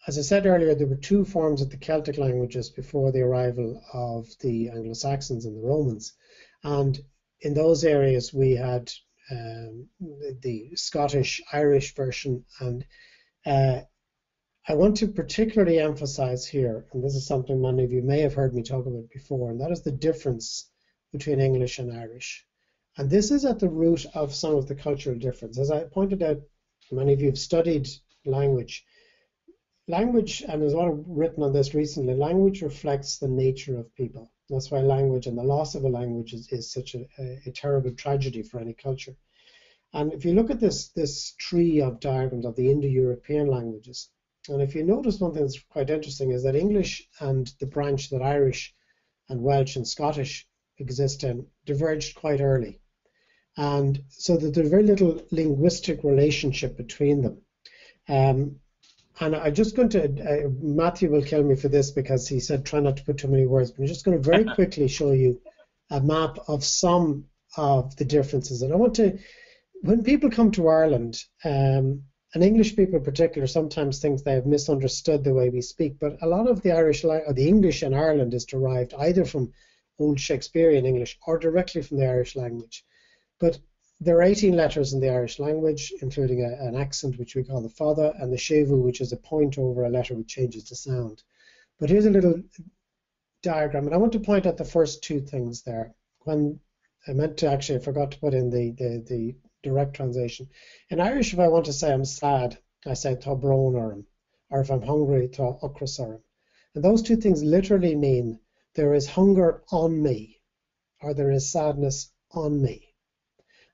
as I said earlier, there were two forms of the Celtic languages before the arrival of the Anglo-Saxons and the Romans. And in those areas, we had the Scottish, Irish version. And I want to particularly emphasize here, and this is something many of you may have heard me talk about before, and that is the difference between English and Irish. And this is at the root of some of the cultural difference. As I pointed out, many of you have studied language. Language, and there's a lot written on this recently, language reflects the nature of people. That's why language and the loss of a language is such a terrible tragedy for any culture. And if you look at this tree of diagrams of the Indo-European languages, and if you notice one thing that's quite interesting is that English and the branch that Irish and Welsh and Scottish exist in diverged quite early. And so that there's very little linguistic relationship between them. And I'm just going to, Matthew will kill me for this because he said try not to put too many words, but I'm just going to very quickly show you a map of some of the differences. And I want to, when people come to Ireland, and English people in particular sometimes think they have misunderstood the way we speak, but a lot of the the English in Ireland is derived either from Old Shakespearean English or directly from the Irish language. But there are 18 letters in the Irish language, including an accent which we call the fada, and the shevu, which is a point over a letter which changes the sound. But here's a little diagram, and I want to point out the first two things there. When I meant to actually, I forgot to put in the direct translation. In Irish, if I want to say I'm sad, I say tá brón orm, or if I'm hungry, tá ocras orm. And those two things literally mean there is hunger on me, or there is sadness on me.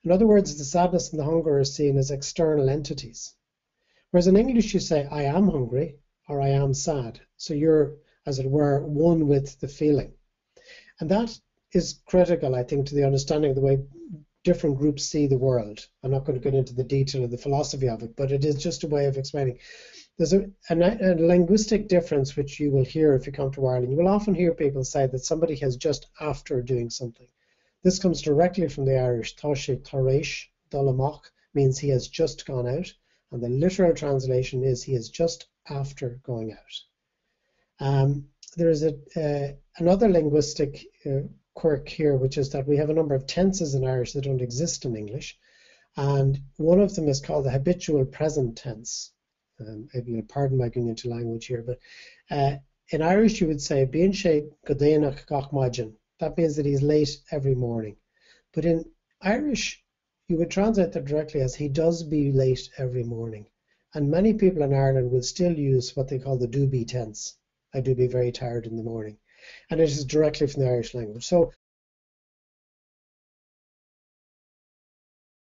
In other words, the sadness and the hunger are seen as external entities. Whereas in English you say, I am hungry or I am sad. So you're, as it were, one with the feeling. And that is critical, I think, to the understanding of the way different groups see the world. I'm not going to get into the detail of the philosophy of it, but it is just a way of explaining. There's a linguistic difference which you will hear if you come to Ireland. You will often hear people say that somebody has just after doing something. This comes directly from the Irish. Táise taréis dul amach means he has just gone out, and the literal translation is he is just after going out. There is another linguistic quirk here, which is that we have a number of tenses in Irish that don't exist in English, and one of them is called the habitual present tense. You'll pardon my going into language here, but in Irish you would say bíonn sé go déanach gach maidin. That means that he's late every morning. But in Irish, you would translate that directly as he does be late every morning. And many people in Ireland will still use what they call the do be tense. I do be very tired in the morning. And it is directly from the Irish language. So